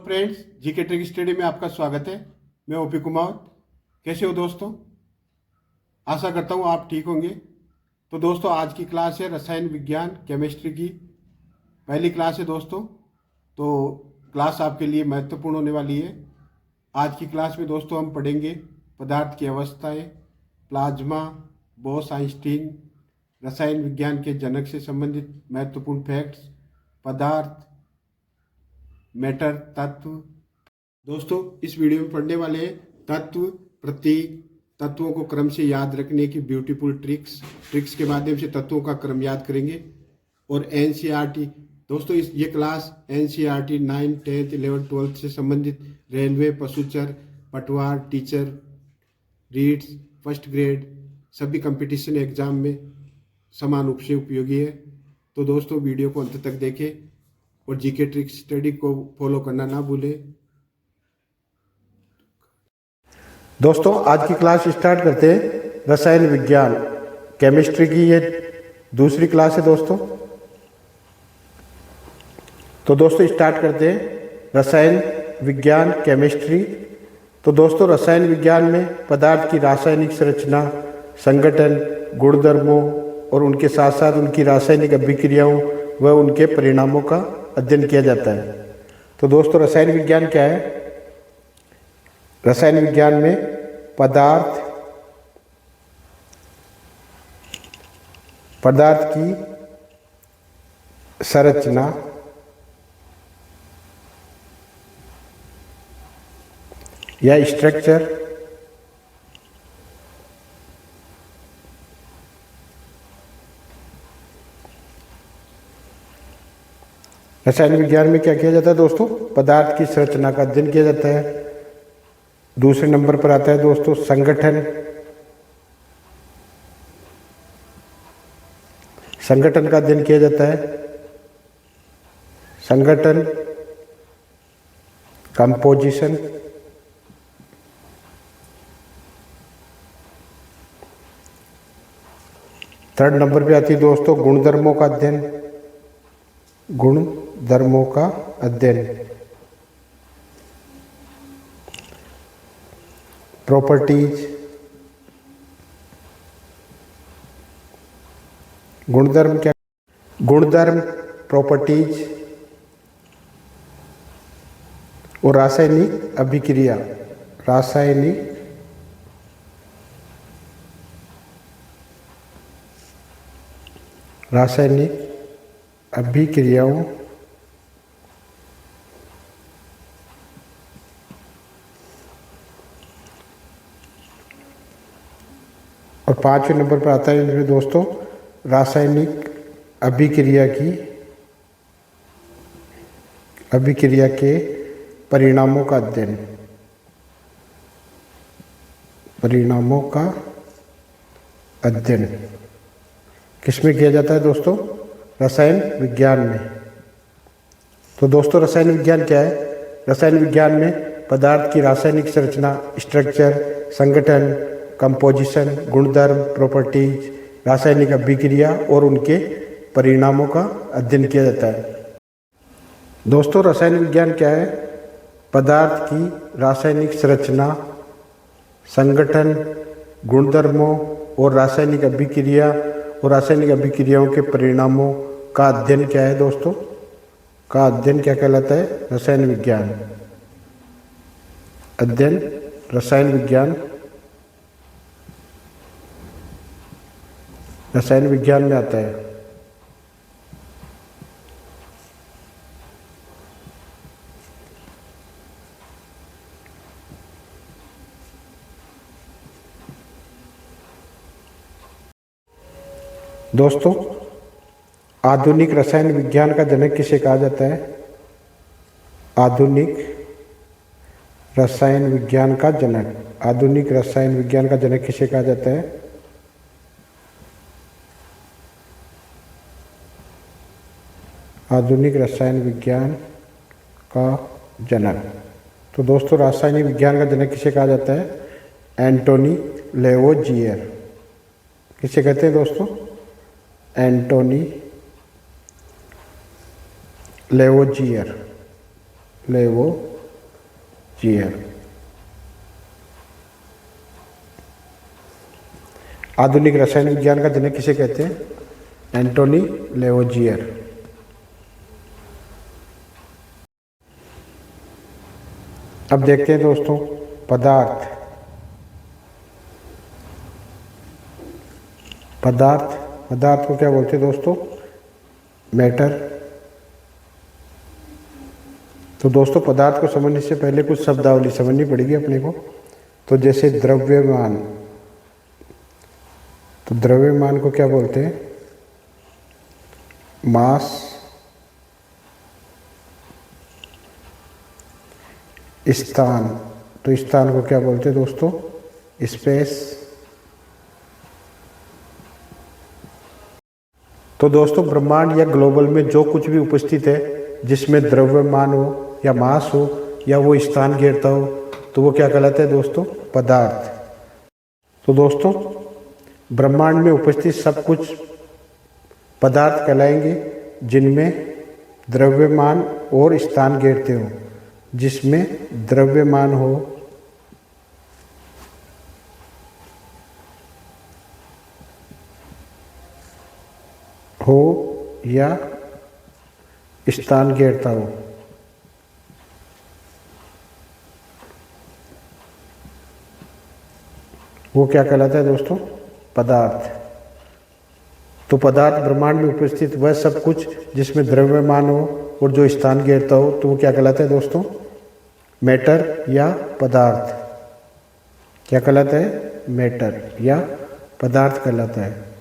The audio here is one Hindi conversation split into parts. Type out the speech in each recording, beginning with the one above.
फ्रेंड्स, जीके ट्रिक स्टडी में आपका स्वागत है। मैं ओपी कुमार। कैसे हो दोस्तों? आशा करता हूँ आप ठीक होंगे। तो दोस्तों, आज की क्लास है रसायन विज्ञान केमिस्ट्री की पहली क्लास है दोस्तों। तो क्लास आपके लिए महत्वपूर्ण होने वाली है। आज की क्लास में दोस्तों हम पढ़ेंगे पदार्थ की अवस्थाएं, प्लाज्मा, बोस आइंस्टीन, रसायन विज्ञान के जनक से संबंधित महत्वपूर्ण फैक्ट्स, पदार्थ, मैटर, तत्व। दोस्तों, इस वीडियो में पढ़ने वाले हैं तत्व, प्रतीक, तत्वों को क्रम से याद रखने की ब्यूटीफुल ट्रिक्स के माध्यम से तत्वों का क्रम याद करेंगे। और एनसीईआरटी दोस्तों, ये class NCERT 9, 10th, 11th, 12th से संबंधित रेलवे, पशुचर, पटवार, टीचर, रीड्स, फर्स्ट ग्रेड सभी कंपटीशन एग्जाम में समान रूप से उपयोगी है। तो दोस्तों, वीडियो को अंत तक देखें और जीके ट्रिक स्टडी को फॉलो करना ना भूलें। दोस्तों, आज की क्लास स्टार्ट करते हैं। रसायन विज्ञान केमिस्ट्री की ये दूसरी क्लास है दोस्तों। तो दोस्तों स्टार्ट करते हैं रसायन विज्ञान केमिस्ट्री। तो दोस्तों, रसायन विज्ञान में पदार्थ की रासायनिक संरचना, संगठन, गुणधर्मों और उनके साथ साथ उनकी रासायनिक अभिक्रियाओं व उनके परिणामों का अध्ययन किया जाता है। तो दोस्तों, रसायन विज्ञान क्या है? रसायन विज्ञान में पदार्थ की संरचना, या स्ट्रक्चर, रसायन विज्ञान में क्या किया जाता है दोस्तों? पदार्थ की संरचना का अध्ययन किया जाता है। दूसरे नंबर पर आता है दोस्तों संगठन। संगठन का अध्ययन किया जाता है। संगठन, कंपोजिशन, थर्ड नंबर पे आती है दोस्तों गुणधर्मों का अध्ययन। गुणधर्मों का अध्ययन, प्रॉपर्टीज, गुणधर्म क्या? गुणधर्म, प्रॉपर्टीज और रासायनिक अभिक्रिया। रासायनिक अभिक्रियाओं और पांचवें नंबर पर आता है मेरे दोस्तों रासायनिक अभिक्रिया के परिणामों का अध्ययन। किसमें किया जाता है दोस्तों? रसायन विज्ञान में। तो दोस्तों, रसायन विज्ञान क्या है? रसायन विज्ञान में पदार्थ की रासायनिक संरचना, स्ट्रक्चर, संगठन, कंपोजिशन, गुणधर्म, प्रॉपर्टीज, रासायनिक अभिक्रिया और उनके परिणामों का अध्ययन किया जाता है। दोस्तों, रसायन विज्ञान क्या है? पदार्थ की रासायनिक संरचना, संगठन, गुणधर्मों और रासायनिक अभिक्रियाओं के परिणामों का अध्ययन क्या है दोस्तों? का अध्ययन क्या कहलाता है? रसायन विज्ञान। अध्ययन रसायन विज्ञान में आता है। दोस्तों, आधुनिक रसायन विज्ञान का जनक किसे कहा जाता है? आधुनिक रसायन विज्ञान का जनक किसे कहा जाता है? आधुनिक रसायन विज्ञान का जनक। तो दोस्तों, रासायनिक विज्ञान का जनक किसे कहा जाता है? एंटोनी लेवोजियर। किसे कहते हैं दोस्तों? एंटोनी लेवोजियर। लेवोजियर। आधुनिक रसायन विज्ञान का जनक किसे कहते हैं? एंटोनी लेवोजियर। अब देखते हैं दोस्तों पदार्थ। पदार्थ को क्या बोलते हैं दोस्तों? मैटर। तो दोस्तों पदार्थ को समझने से पहले कुछ शब्दावली समझनी पड़ेगी अपने को। तो जैसे द्रव्यमान, तो द्रव्यमान को क्या बोलते हैं? मास। स्थान, तो स्थान को क्या बोलते हैं दोस्तों? स्पेस। तो दोस्तों ब्रह्मांड या ग्लोबल में जो कुछ भी उपस्थित है जिसमें द्रव्यमान हो या मास हो या वो स्थान घेरता हो तो वो क्या कहलाता है दोस्तों? पदार्थ। तो दोस्तों ब्रह्मांड में उपस्थित सब कुछ पदार्थ कहलाएंगे जिनमें द्रव्यमान और स्थान घेरते हो। जिसमें द्रव्यमान हो या स्थान घेरता हो। वो क्या कहलाता है दोस्तों? पदार्थ। तो पदार्थ ब्रह्मांड में उपस्थित वह सब कुछ जिसमें द्रव्यमान हो और जो स्थान घेरता हो तो वो क्या कहलाता है दोस्तों? मैटर या पदार्थ। क्या कहलाता है? मैटर या पदार्थ कहलाता है।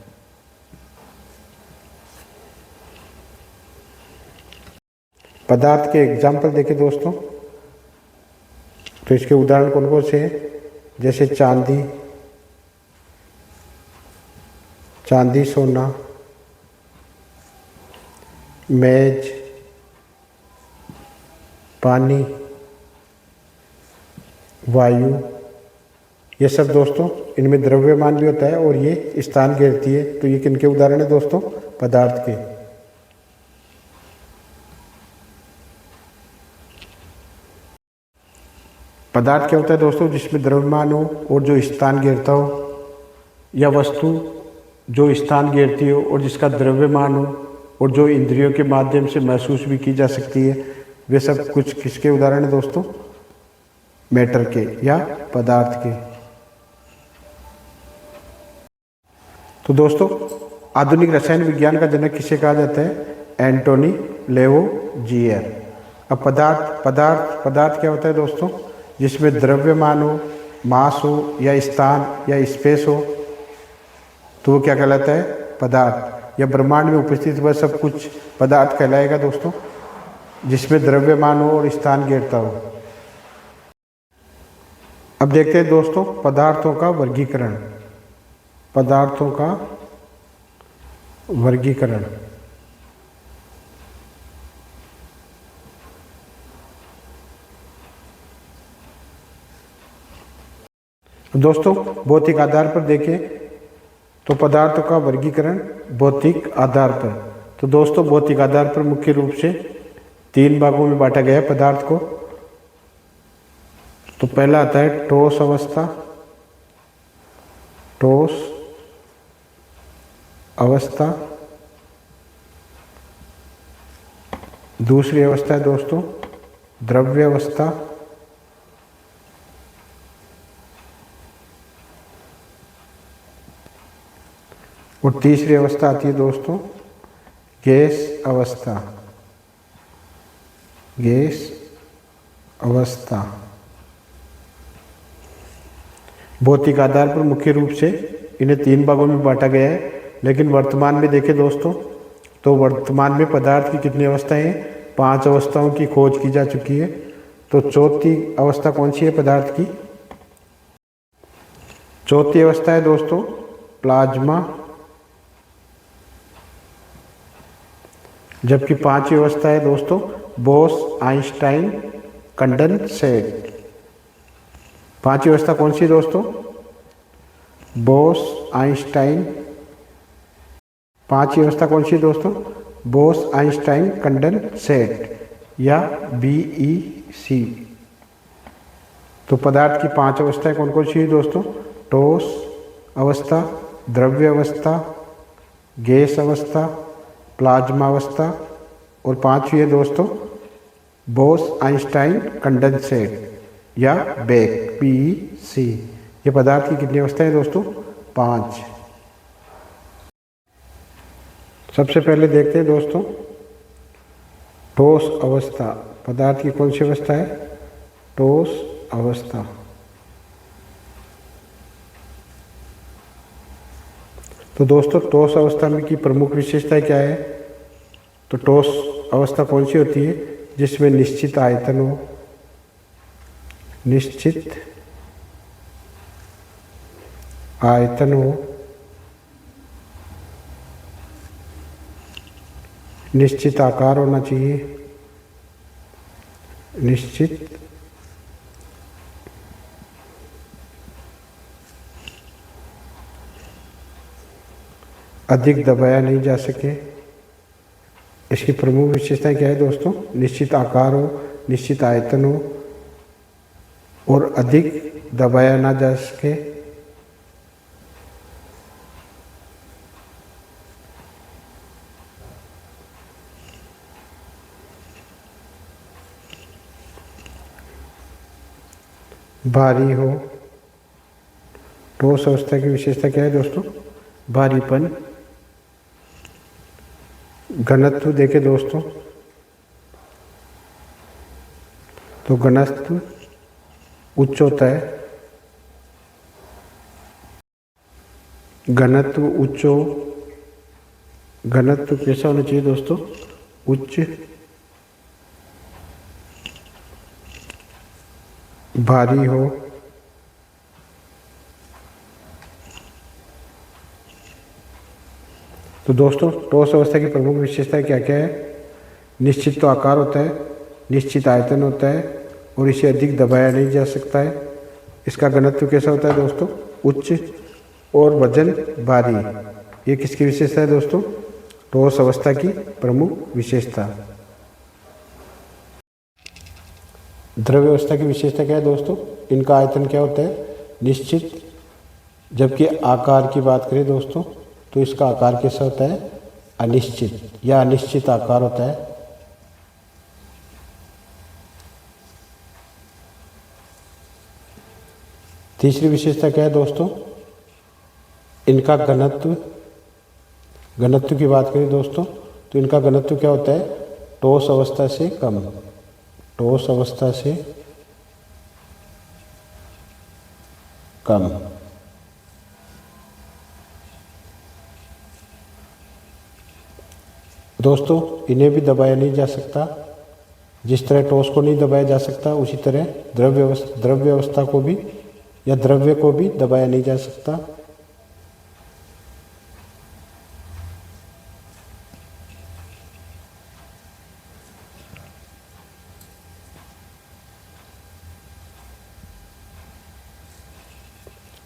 पदार्थ के एग्जाम्पल देखें दोस्तों तो इसके उदाहरण कौन कौन से हैं? जैसे चांदी सोना, मेज, पानी, वायु, ये सब दोस्तों इनमें द्रव्यमान भी होता है और ये स्थान घेरती है। तो ये किनके उदाहरण है दोस्तों? पदार्थ के। पदार्थ क्या होता है दोस्तों? जिसमें द्रव्यमान हो और जो स्थान घेरता हो, या वस्तु जो स्थान घेरती हो और जिसका द्रव्यमान हो और जो इंद्रियों के माध्यम से महसूस भी की जा सकती है। वे सब कुछ किसके उदाहरण है दोस्तों? मैटर के या पदार्थ के। तो दोस्तों आधुनिक रसायन विज्ञान का जनक किसे कहा जाता है? एंटोनी लेवोजियर। अब पदार्थ क्या होता है दोस्तों? जिसमें द्रव्यमान हो, मास हो या स्थान या स्पेस हो तो वो क्या कहलाता है? पदार्थ। या ब्रह्मांड में उपस्थित वह सब कुछ पदार्थ कहलाएगा दोस्तों जिसमें द्रव्यमान हो और स्थान घेरता हो। अब देखते हैं दोस्तों पदार्थों का वर्गीकरण। दोस्तों भौतिक आधार पर देखें तो पदार्थों का वर्गीकरण भौतिक आधार पर। तो दोस्तों भौतिक आधार पर मुख्य रूप से 3 भागों में बांटा गया है पदार्थ को। तो पहला आता है ठोस अवस्था। दूसरी अवस्था है दोस्तों द्रव्य अवस्था। और तीसरी अवस्था आती है दोस्तों गैस अवस्था। भौतिक आधार पर मुख्य रूप से इन्हें 3 भागों में बांटा गया है। लेकिन वर्तमान में देखें दोस्तों तो वर्तमान में पदार्थ की कितनी अवस्थाएं हैं? 5 अवस्थाओं की खोज की जा चुकी है। तो चौथी अवस्था कौन सी है पदार्थ की? चौथी अवस्था है दोस्तों प्लाज्मा। जबकि 5वीं अवस्था है दोस्तों बोस-आइंस्टाइन कंडेंसेट। 5वीं अवस्था कौन सी है दोस्तों? बोस-आइंस्टाइन। 5वीं अवस्था कौन सी है दोस्तों? बोस-आइंस्टाइन कंडेंसेट। या बी ई सी। तो पदार्थ की 5 अवस्थाएं कौन कौन सी है दोस्तों? ठोस अवस्था, द्रव्य अवस्था, गैस अवस्था, प्लाज्मा अवस्था और 5वीं है दोस्तों बोस आइंस्टाइन कंडेंसेट या बेक PEC। ये पदार्थ की कितनी अवस्थाएं हैं दोस्तों? 5। सबसे पहले देखते हैं दोस्तों ठोस अवस्था। पदार्थ की कौन सी अवस्था है? ठोस अवस्था। तो दोस्तों ठोस अवस्था में की प्रमुख विशेषता क्या है? तो ठोस अवस्था कौन सी होती है? जिसमें निश्चित आयतन हो, निश्चित आयतन हो, निश्चित आकार होना चाहिए, निश्चित अधिक दबाया नहीं जा सके। इसकी प्रमुख विशेषताएं क्या है दोस्तों? निश्चित आकार हो, निश्चित आयतन हो और अधिक दबाया ना जा सके। भारी हो। ठोस अवस्था की विशेषता क्या है दोस्तों? भारीपन। घनत्व देखें दोस्तों, तो घनत्व उच्च होता है। घनत्व उच्च हो, घनत्व कैसा होना चाहिए दोस्तों? उच्च। भारी हो, तो दोस्तों ठोस अवस्था की प्रमुख विशेषताएं क्या क्या है? निश्चित तो आकार होता है, निश्चित आयतन होता है और इसे अधिक दबाया नहीं जा सकता है। इसका घनत्व कैसा होता है दोस्तों? उच्च और वजन भारी। ये किसकी विशेषता है दोस्तों? ठोस अवस्था की प्रमुख विशेषता। द्रव्य अवस्था की विशेषता क्या है दोस्तों? इनका आयतन क्या होता है? निश्चित। जबकि आकार की बात करें दोस्तों तो इसका आकार कैसा होता है? अनिश्चित या अनिश्चित आकार होता है। तीसरी विशेषता क्या है दोस्तों? इनका घनत्व। घनत्व की बात करें दोस्तों तो इनका घनत्व क्या होता है? ठोस अवस्था से कम। ठोस अवस्था से कम। दोस्तों इन्हें भी दबाया नहीं जा सकता। जिस तरह ठोस को नहीं दबाया जा सकता उसी तरह द्रव्य अवस्था को भी या द्रव्य को भी दबाया नहीं जा सकता।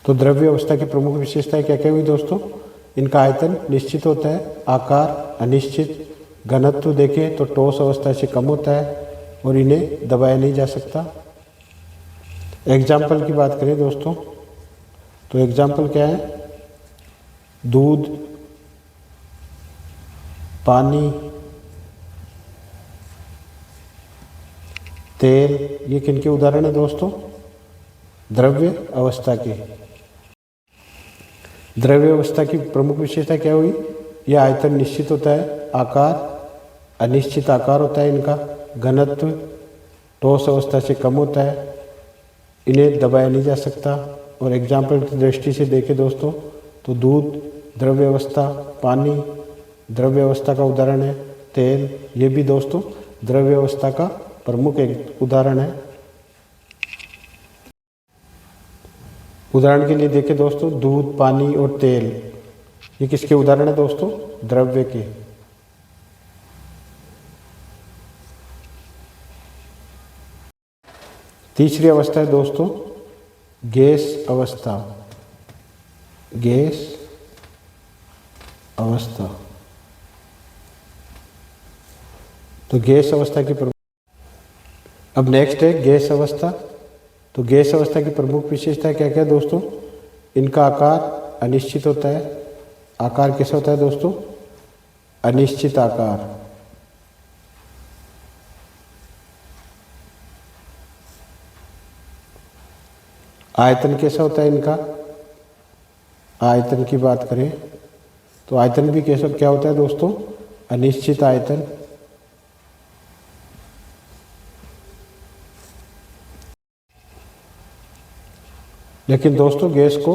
तो द्रव्य अवस्था की प्रमुख विशेषताएं क्या क्या हुई दोस्तों? इनका आयतन निश्चित होता है, आकार अनिश्चित, घनत्व देखें तो ठोस अवस्था से कम होता है और इन्हें दबाया नहीं जा सकता। एग्जाम्पल की बात करें दोस्तों तो एग्जाम्पल क्या है? दूध, पानी, तेल। ये किनके उदाहरण है दोस्तों? द्रव्य अवस्था के। द्रव्य अवस्था की प्रमुख विशेषता क्या हुई? यह आयतन निश्चित होता है, आकार अनिश्चित आकार होता है इनका, घनत्व ठोस अवस्था से कम होता है, इन्हें दबाया नहीं जा सकता। और एग्जाम्पल की दृष्टि से देखें दोस्तों तो दूध द्रव्य अवस्था, पानी द्रव्य अवस्था का उदाहरण है, तेल ये भी दोस्तों द्रव्य अवस्था का प्रमुख एक उदाहरण है। उदाहरण के लिए देखें दोस्तों दूध, पानी और तेल ये किसके उदाहरण है दोस्तों? द्रव्य के। तीसरी अवस्था है दोस्तों गैस अवस्था। गैस अवस्था। तो गैस अवस्था की अब नेक्स्ट है गैस अवस्था। तो गैस अवस्था की प्रमुख विशेषता क्या क्या है दोस्तों? इनका आकार अनिश्चित होता है। आकार कैसा होता है दोस्तों? अनिश्चित आकार। आयतन कैसा होता है इनका? आयतन की बात करें तो आयतन भी कैसा क्या होता है दोस्तों? अनिश्चित आयतन। लेकिन दोस्तों गैस को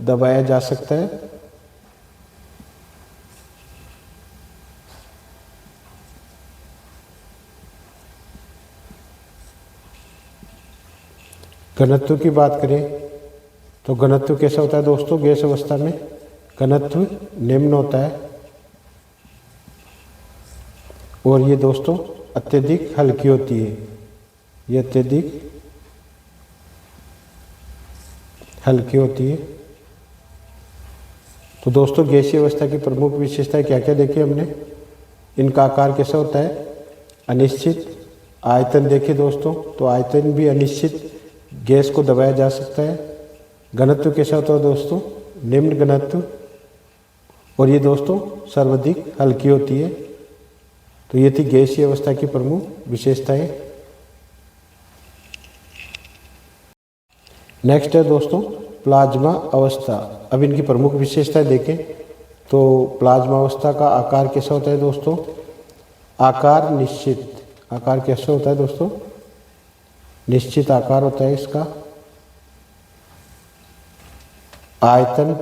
दबाया जा सकता है। घनत्व की बात करें तो घनत्व कैसा होता है दोस्तों? गैस अवस्था में घनत्व निम्न होता है और ये दोस्तों अत्यधिक हल्की होती है। ये अत्यधिक हल्की होती है। तो दोस्तों गैसीय अवस्था की प्रमुख विशेषताएं क्या क्या देखी हमने? इनका आकार कैसा होता है? अनिश्चित। आयतन देखिए दोस्तों तो आयतन भी अनिश्चित, गैस को दबाया जा सकता है। घनत्व कैसा होता है दोस्तों? निम्न घनत्व। और ये दोस्तों सर्वाधिक हल्की होती है। तो ये थी गैसीय अवस्था की प्रमुख विशेषताएं। नेक्स्ट है दोस्तों प्लाज्मा अवस्था। अब इनकी प्रमुख विशेषताएं देखें तो प्लाज्मा अवस्था का आकार कैसा होता है दोस्तों? आकार निश्चित। आकार कैसा होता है दोस्तों? निश्चित आकार होता है इसका। आयतन,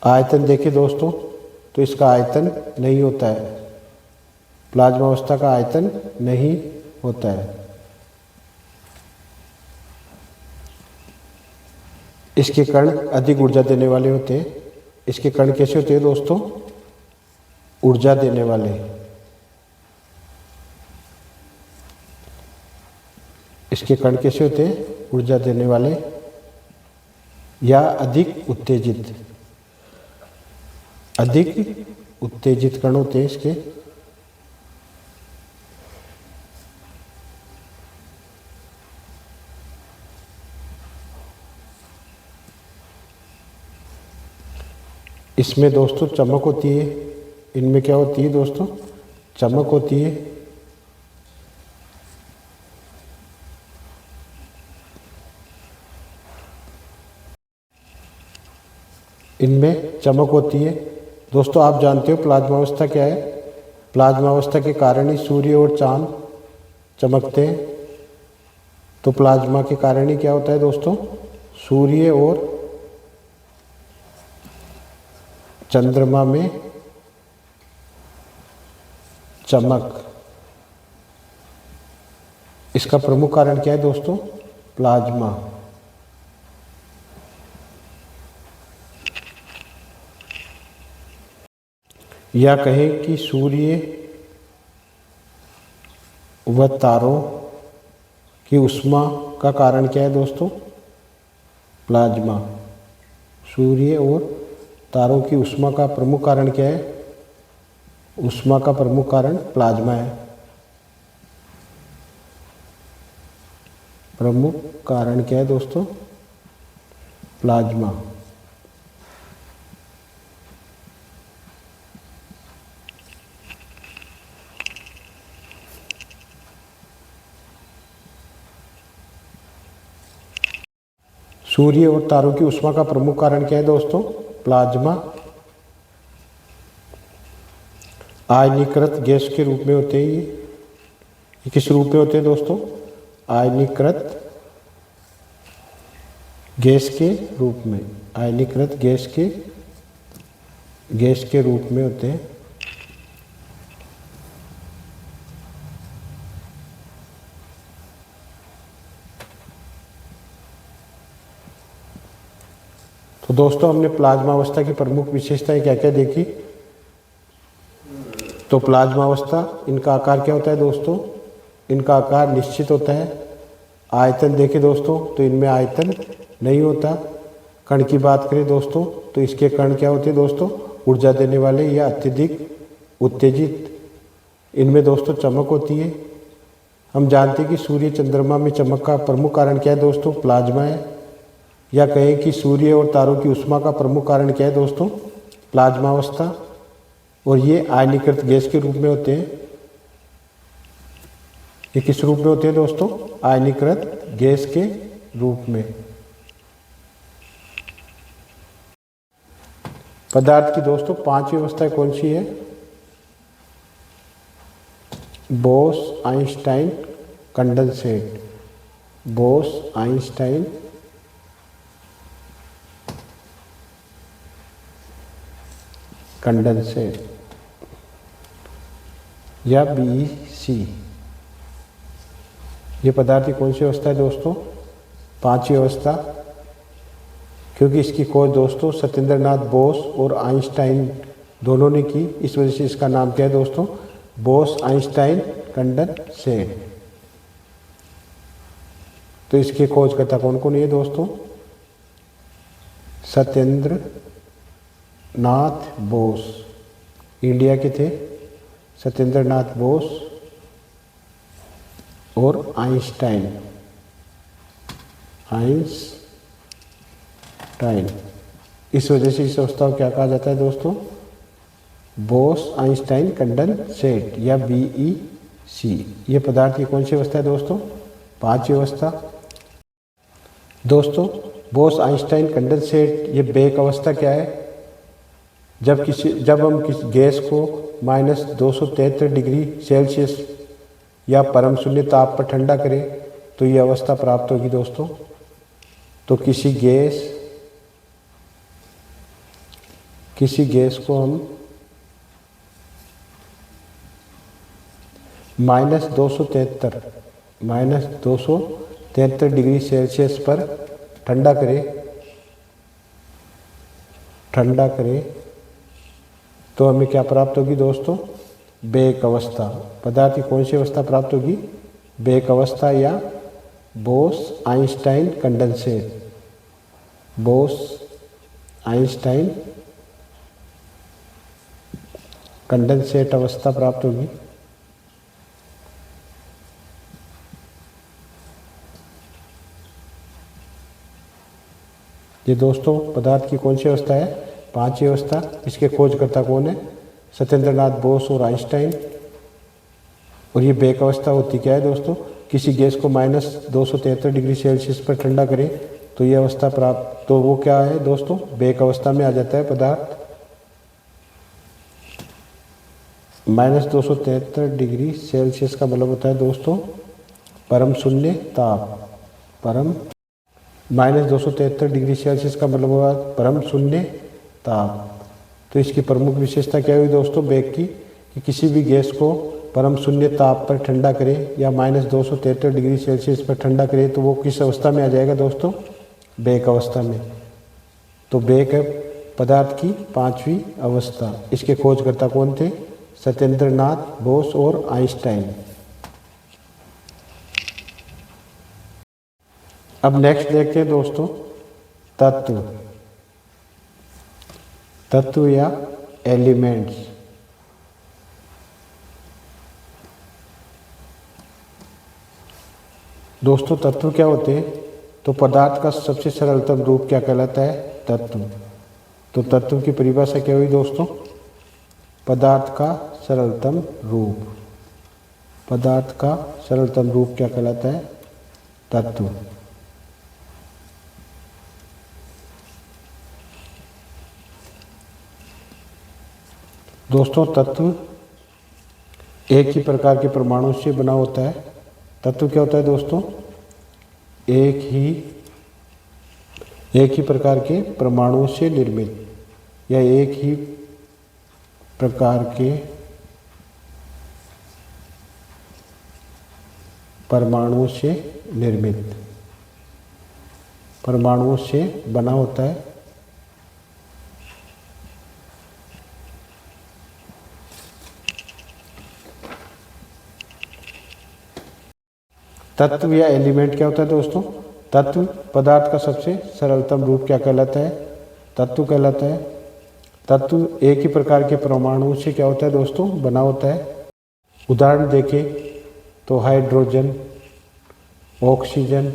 आयतन देखिए दोस्तों तो इसका आयतन नहीं होता है। प्लाज्मा अवस्था का आयतन नहीं होता है। इसके कण अधिक ऊर्जा देने वाले होते हैं। इसके कण कैसे होते हैं दोस्तों? ऊर्जा देने वाले। इसके कण कैसे होते हैं? ऊर्जा देने वाले या अधिक उत्तेजित। अधिक उत्तेजित कण होते हैं इसके। इसमें दोस्तों चमक होती है। इनमें क्या होती है दोस्तों? चमक होती है। इनमें चमक होती है। दोस्तों आप जानते हो प्लाज्मा अवस्था क्या है? प्लाज्मा अवस्था के कारण ही सूर्य और चांद चमकते हैं। तो प्लाज्मा के कारण ही क्या होता है दोस्तों? सूर्य और चंद्रमा में चमक। इसका प्रमुख कारण क्या है दोस्तों? प्लाज्मा। या कहें कि सूर्य व तारों की ऊष्मा का कारण क्या है दोस्तों? प्लाज्मा। सूर्य और तारों की ऊष्मा का प्रमुख कारण क्या है? ऊष्मा का प्रमुख कारण प्लाज्मा है। प्रमुख कारण क्या है दोस्तों? प्लाज्मा। सूर्य और तारों की ऊष्मा का प्रमुख कारण क्या है दोस्तों? प्लाज्मा। आयनीकृत गैस के रूप में होते हैं ये किस रूप में होते हैं दोस्तों? आयनीकृत गैस के रूप में। आयनीकृत गैस के रूप में होते हैं। तो दोस्तों हमने प्लाज्मा अवस्था की प्रमुख विशेषताएं क्या क्या देखी? तो प्लाज्मा अवस्था, इनका आकार क्या होता है दोस्तों? इनका आकार निश्चित होता है। आयतन देखें दोस्तों तो इनमें आयतन नहीं होता। कण की बात करें दोस्तों तो इसके कण क्या होते हैं दोस्तों? ऊर्जा देने वाले या अत्यधिक उत्तेजित। इनमें दोस्तों चमक होती है। हम जानते हैं कि सूर्य चंद्रमा में चमक का प्रमुख कारण क्या है दोस्तों? प्लाज्मा है। या कहें कि सूर्य और तारों की ऊष्मा का प्रमुख कारण क्या है दोस्तों? प्लाज्मा अवस्था। और ये आयनीकृत गैस के रूप में होते हैं। ये किस रूप में होते हैं दोस्तों? आयनीकृत गैस के रूप में। पदार्थ की दोस्तों पांचवी अवस्था कौन सी है? Bose Einstein condensate. Bose Einstein condensate या BEC। ये पदार्थ की कौन सी अवस्था है दोस्तों? पांचवी अवस्था। क्योंकि इसकी खोज दोस्तों सत्येंद्रनाथ बोस और आइंस्टाइन दोनों ने की, इस वजह से इसका नाम क्या है दोस्तों? Bose Einstein condensate. तो इसके खोजकर्ता कौन कौन है दोस्तों? सत्येंद्रनाथ बोस इंडिया के थे, सत्येंद्रनाथ बोस और आइंस्टाइन। इस वजह से इस अवस्था को क्या कहा जाता है दोस्तों? बोस आइंस्टाइन कंडेंसेट या BEC। ये पदार्थ की कौन सी अवस्था है दोस्तों? पांचवी अवस्था। दोस्तों बोस आइंस्टाइन कंडेंसेट ये बेक अवस्था क्या है? जब हम किसी गैस को -273 डिग्री सेल्सियस या परम शून्य ताप पर ठंडा करें तो ये अवस्था प्राप्त होगी दोस्तों। तो किसी गैस को हम -273 डिग्री सेल्सियस पर ठंडा करें तो हमें क्या प्राप्त होगी दोस्तों? बेक अवस्था। पदार्थ की कौन सी अवस्था प्राप्त होगी? बेक अवस्था या Bose Einstein condensate. Bose Einstein condensate अवस्था प्राप्त होगी। ये दोस्तों पदार्थ की कौन सी अवस्था है? पांचवी अवस्था। इसके खोजकर्ता कौन है? सत्येंद्रनाथ बोस और आइंस्टाइन। और ये बेक अवस्था होती क्या है दोस्तों? किसी गैस को -273 डिग्री सेल्सियस पर ठंडा करें तो ये अवस्था प्राप्त, तो वो क्या है दोस्तों? बेक अवस्था में आ जाता है पदार्थ। -273 डिग्री सेल्सियस का मतलब होता है दोस्तों परम शून्य ताप। -273 डिग्री सेल्सियस का मतलब हुआ परम शून्य ताप। तो इसकी प्रमुख विशेषता क्या हुई दोस्तों बेक की? कि किसी भी गैस को परम शून्य ताप पर ठंडा करें या -273 डिग्री सेल्सियस पर ठंडा करें तो वो किस अवस्था में आ जाएगा दोस्तों? बेक अवस्था में। तो बेक है पदार्थ की पांचवी अवस्था। इसके खोजकर्ता कौन थे? सत्येंद्रनाथ बोस और आइंस्टाइन। अब नेक्स्ट देखते हैं दोस्तों तत्व या एलिमेंट्स। दोस्तों तत्व क्या होते हैं? तो पदार्थ का सबसे सरलतम रूप क्या कहलाता है? तत्व। तो तत्व की परिभाषा क्या हुई दोस्तों? पदार्थ का सरलतम रूप। पदार्थ का सरलतम रूप क्या कहलाता है? तत्व। दोस्तों तत्व एक ही प्रकार के परमाणु से बना होता है। तत्व क्या होता है दोस्तों? एक ही प्रकार के परमाणुओं से निर्मित या एक ही प्रकार के परमाणुओं से निर्मित, परमाणुओं से बना होता है। तत्व या एलिमेंट क्या होता है दोस्तों? तत्व पदार्थ का सबसे सरलतम रूप क्या कहलाता है? तत्व कहलाता है। तत्व एक ही प्रकार के परमाणुओं से क्या होता है दोस्तों? बना होता है। उदाहरण देखें तो हाइड्रोजन, ऑक्सीजन,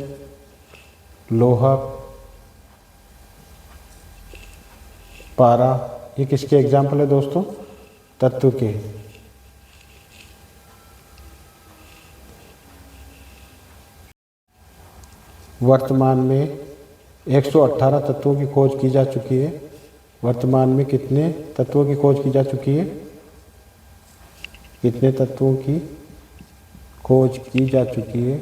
लोहा, पारा, ये किसके एग्जाम्पल है दोस्तों? तत्व के। वर्तमान में 118 तत्वों की खोज की जा चुकी है। वर्तमान में कितने तत्वों की खोज की जा चुकी है? कितने तत्वों की खोज की जा चुकी है?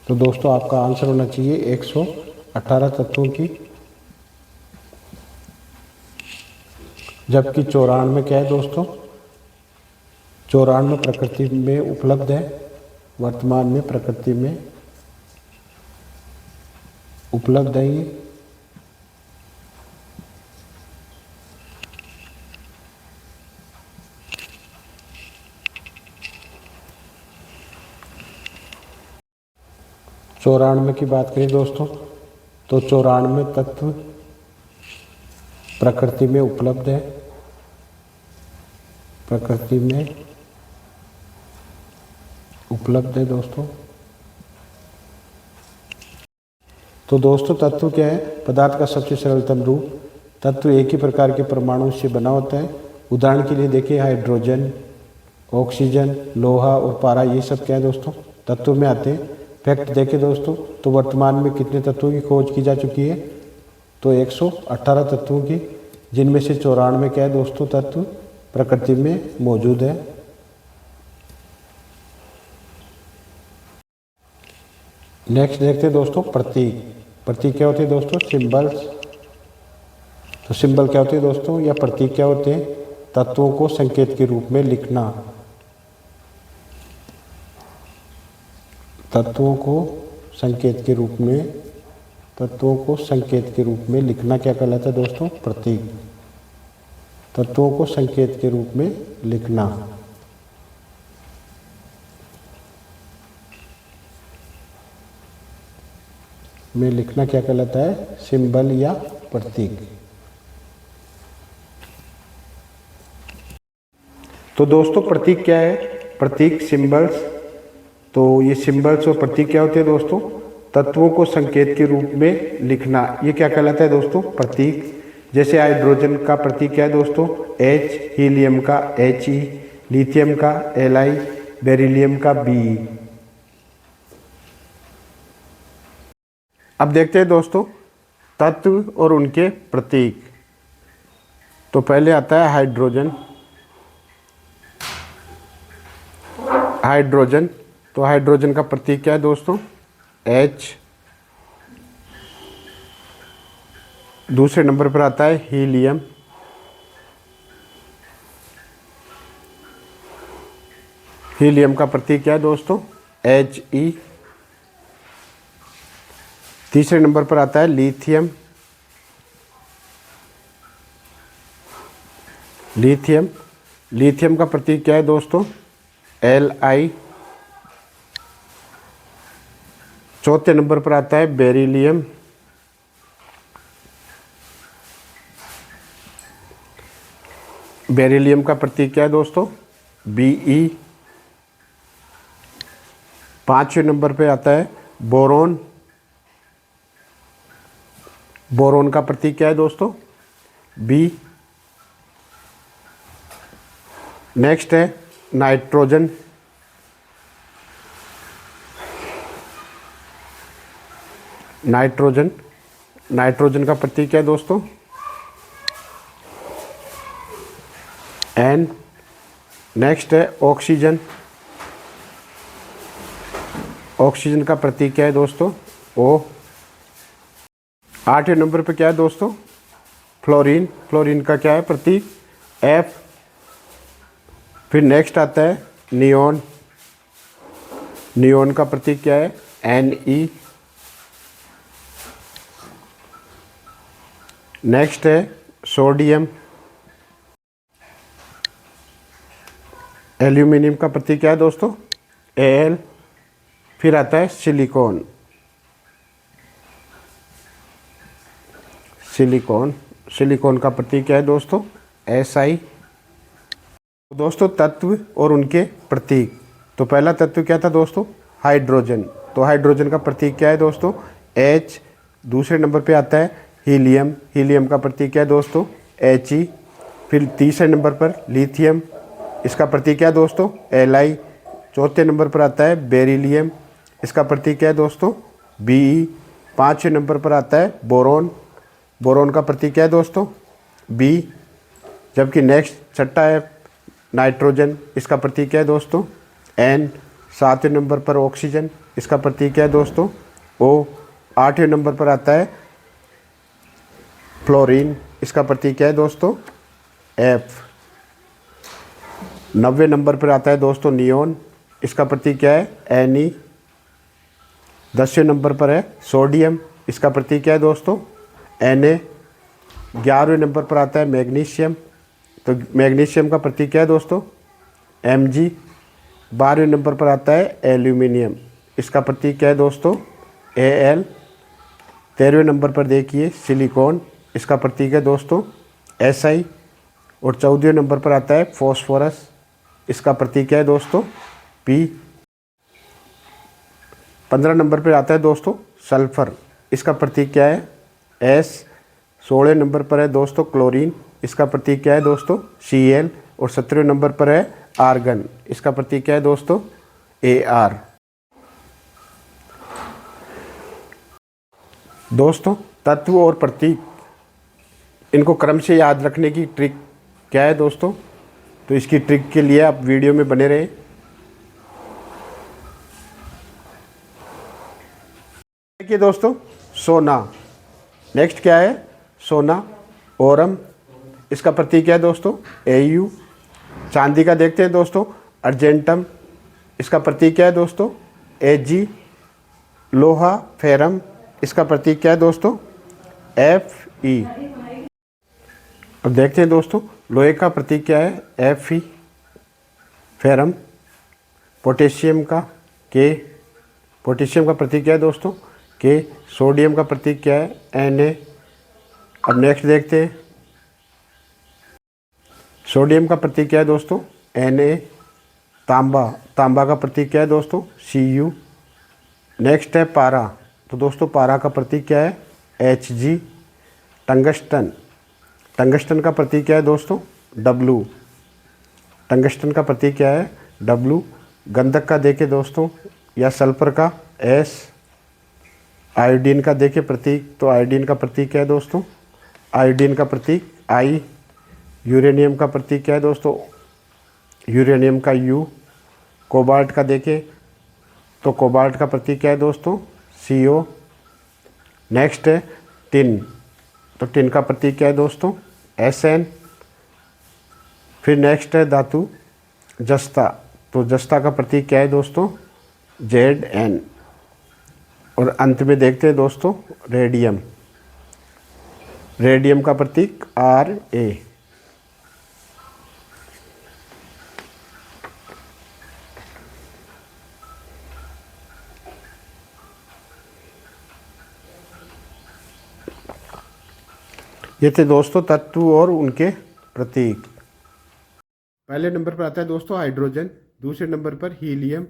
तो दोस्तों आपका आंसर होना चाहिए 118 तत्वों की, जबकि 94 क्या है दोस्तों? 94 प्रकृति में उपलब्ध है। वर्तमान में प्रकृति में उपलब्ध है ये। चौरानवे की बात करें दोस्तों तो 94 तत्व प्रकृति में उपलब्ध है। प्रकृति में उपलब्ध है दोस्तों। तो दोस्तों तत्व क्या है? पदार्थ का सबसे सरलतम रूप। तत्व एक ही प्रकार के परमाणु से बना होता है। उदाहरण के लिए देखिए हाइड्रोजन, ऑक्सीजन, लोहा और पारा, ये सब क्या है दोस्तों? तत्व में आते हैं। फैक्ट देखें दोस्तों तो वर्तमान में कितने तत्वों की खोज की जा चुकी है? तो 118 तत्वों की, जिनमें से 94 क्या है दोस्तों? तत्व प्रकृति में मौजूद है। नेक्स्ट देखते हैं दोस्तों प्रतीक। प्रतीक क्या होते हैं दोस्तों? सिंबल्स। तो सिंबल क्या होते हैं दोस्तों या प्रतीक क्या होते हैं? तत्वों को संकेत के रूप में लिखना। तत्वों को संकेत के रूप में, तत्वों को संकेत के रूप में लिखना क्या कहलाता है दोस्तों? प्रतीक। तत्वों को संकेत के रूप में लिखना। में लिखना क्या कहलाता है? सिंबल या प्रतीक। तो दोस्तों प्रतीक क्या है? प्रतीक सिंबल्स। तो ये सिंबल्स और प्रतीक क्या होते हैं दोस्तों? तत्वों को संकेत के रूप में लिखना, ये क्या कहलाता है दोस्तों? प्रतीक। जैसे हाइड्रोजन का प्रतीक क्या है दोस्तों? H, हीलियम का He, लिथियम का Li, बेरिलियम का Be। अब देखते हैं दोस्तों तत्व और उनके प्रतीक। तो पहले आता है हाइड्रोजन। हाइड्रोजन, तो हाइड्रोजन का प्रतीक क्या है दोस्तों? H। दूसरे नंबर पर आता है हीलियम। हीलियम का प्रतीक क्या है दोस्तों? He। तीसरे नंबर पर आता है लिथियम। लिथियम, लिथियम का प्रतीक क्या है दोस्तों? Li। चौथे नंबर पर आता है बेरिलियम। बेरिलियम का प्रतीक क्या है दोस्तों? Be। पांचवें नंबर पे आता है बोरोन। बोरोन का प्रतीक क्या है दोस्तों? B। नेक्स्ट है नाइट्रोजन। नाइट्रोजन, नाइट्रोजन का प्रतीक क्या है दोस्तों? N। नेक्स्ट है ऑक्सीजन। ऑक्सीजन का प्रतीक क्या है दोस्तों? O। आठवें नंबर पे क्या है दोस्तों? फ्लोरीन। फ्लोरीन का क्या है प्रतीक? F। फिर नेक्स्ट आता है नियोन। नियोन का प्रतीक क्या है? Ne। नेक्स्ट है सोडियम। एल्यूमिनियम का प्रतीक क्या है दोस्तों? Al। फिर आता है सिलिकॉन। सिलिकॉन। सिलिकॉन का प्रतीक क्या है दोस्तों? SI। दोस्तों तत्व और उनके प्रतीक। तो पहला तत्व क्या था दोस्तों? हाइड्रोजन। तो हाइड्रोजन का प्रतीक क्या है दोस्तों? H। दूसरे नंबर पे आता है हीलियम। हीलियम का प्रतीक क्या है दोस्तों? He। फिर तीसरे नंबर पर लिथियम, इसका प्रतीक क्या है दोस्तों? Li। चौथे नंबर पर आता है बेरिलियम, इसका प्रतीक क्या है दोस्तों? Be। पाँचवें नंबर पर आता है बोरोन। बोरोन का प्रतीक क्या है दोस्तों? B। जबकि नेक्स्ट छठा है नाइट्रोजन, इसका प्रतीक क्या है दोस्तों? N। सातवें नंबर पर ऑक्सीजन, इसका प्रतीक क्या है दोस्तों? O। आठवें नंबर पर आता है फ्लोरीन, इसका प्रतीक क्या है दोस्तों? F। 90वें नंबर पर आता है दोस्तों नियोन, इसका प्रतीक क्या है? Ne। 10वें नंबर पर है सोडियम, इसका प्रतीक क्या है दोस्तों? Na। 11वें नंबर पर आता है मैग्नीशियम, तो मैग्नीशियम का प्रतीक क्या है दोस्तों? Mg। 12वें नंबर पर आता है एल्यूमिनियम, इसका प्रतीक क्या है दोस्तों? Al। 13वें नंबर पर देखिए सिलिकॉन, इसका प्रतीक है दोस्तों Si। और 14वें नंबर पर आता है फॉस्फोरस, इसका प्रतीक क्या है दोस्तों? P। 15 नंबर पर आता है दोस्तों सल्फर, इसका प्रतीक क्या है? S। 16वें नंबर पर है दोस्तों क्लोरीन, इसका प्रतीक क्या है दोस्तों? Cl। और 17वें नंबर पर है आर्गन, इसका प्रतीक क्या है दोस्तों? Ar। दोस्तों तत्व और प्रतीक, इनको क्रम से याद रखने की ट्रिक क्या है दोस्तों? तो इसकी ट्रिक के लिए आप वीडियो में बने रहें। देखिए दोस्तों सोना, नेक्स्ट क्या है? सोना। ओरम, इसका प्रतीक क्या है दोस्तों? Au। चांदी का देखते हैं दोस्तों अर्जेंटम, इसका प्रतीक क्या है दोस्तों? Ag। लोहा फेरम, इसका प्रतीक क्या है दोस्तों? Fe। अब देखते हैं दोस्तों लोहे का प्रतीक क्या है? Fe। फेरम। पोटेशियम का K, पोटेशियम का प्रतीक क्या है दोस्तों? K। सोडियम का प्रतीक क्या है? Na। अब नेक्स्ट देखते हैं सोडियम का प्रतीक क्या है दोस्तों? Na। तांबा, तांबा का प्रतीक क्या है दोस्तों? Cu। नेक्स्ट है पारा, तो दोस्तों पारा का प्रतीक क्या है? Hg। टंगस्टन, टंगस्टन का प्रतीक क्या है दोस्तों? W। टंगस्टन का प्रतीक क्या है? W। गंधक का देखे दोस्तों या सल्फर का S। आयोडीन का देखे प्रतीक, तो आयोडीन का प्रतीक क्या है दोस्तों? आयोडीन का प्रतीक I। यूरेनियम का प्रतीक क्या है दोस्तों? यूरेनियम का U। कोबाल्ट का देखें तो कोबाल्ट का प्रतीक क्या है दोस्तों? CO। नेक्स्ट है टिन, तो टिन का प्रतीक क्या है दोस्तों? Sn। फिर नेक्स्ट है धातु जस्ता, तो जस्ता का प्रतीक क्या है दोस्तों? Zn। और अंत में देखते हैं दोस्तों रेडियम, रेडियम का प्रतीक Ra। ये थे दोस्तों तत्व और उनके प्रतीक। पहले नंबर पर आता है दोस्तों हाइड्रोजन, दूसरे नंबर पर हीलियम,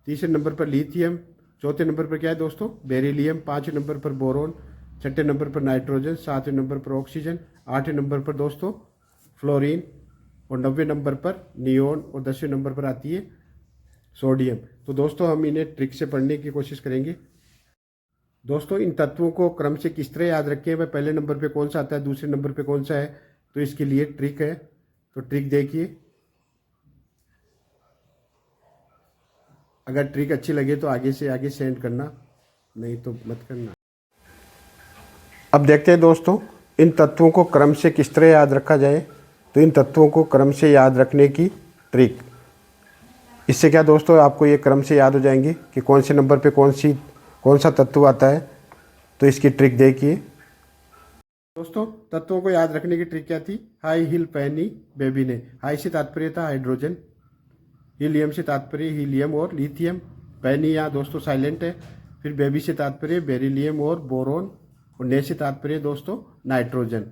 तीसरे नंबर पर लिथियम, चौथे नंबर पर क्या है दोस्तों? बेरिलियम, पाँचवें नंबर पर बोरोन, छठे नंबर पर नाइट्रोजन, सातवें नंबर पर ऑक्सीजन, आठवें नंबर पर दोस्तों फ्लोरीन, और 90वें नंबर पर नियोन, और 10वें नंबर पर आती है सोडियम। तो दोस्तों हम इन्हें ट्रिक से पढ़ने की कोशिश करेंगे। दोस्तों इन तत्वों को क्रम से किस तरह याद रखें, वह पहले नंबर पे कौन सा आता है, दूसरे नंबर पे कौन सा है, तो इसके लिए ट्रिक है। तो ट्रिक देखिए, अगर ट्रिक अच्छी लगे तो आगे से आगे सेंड करना, नहीं तो मत करना। अब देखते हैं दोस्तों इन तत्वों को क्रम से किस तरह याद रखा जाए। तो इन तत्वों को क्रम से याद रखने की ट्रिक, इससे क्या दोस्तों आपको ये क्रम से याद हो जाएंगे कि कौन से नंबर पे कौन सा तत्व आता है। तो इसकी ट्रिक देखिए दोस्तों, तत्वों को याद रखने की ट्रिक क्या थी? हाई हिल पहनी बेबी ने। हाई से तात्पर्य था हाइड्रोजन, हीलियम से तात्पर्य हीलियम और लिथियम, पहनी यहाँ दोस्तों साइलेंट है। फिर बेबी से तात्पर्य बेरिलियम और बोरोन, और ने से तात्पर्य दोस्तों नाइट्रोजन।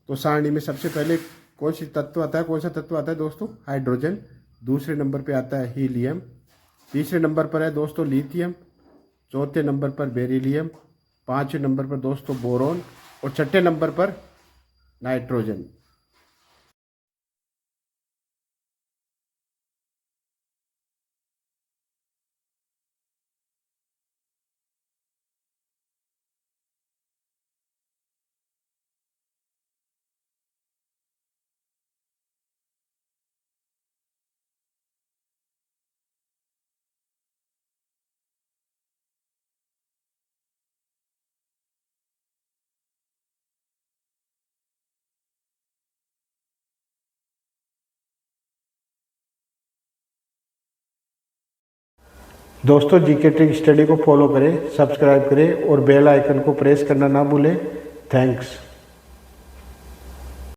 तो सारणी में सबसे पहले कौन सा तत्व आता है दोस्तों? हाइड्रोजन। दूसरे नंबर पे आता है हीलियम। तीसरे नंबर पर है दोस्तों लिथियम। चौथे नंबर पर बेरिलियम। पांचवें नंबर पर दोस्तों बोरॉन और छठे नंबर पर नाइट्रोजन। दोस्तों जीके ट्रिक स्टडी को फॉलो करें, सब्सक्राइब करें और बेल आइकन को प्रेस करना ना भूलें। थैंक्स।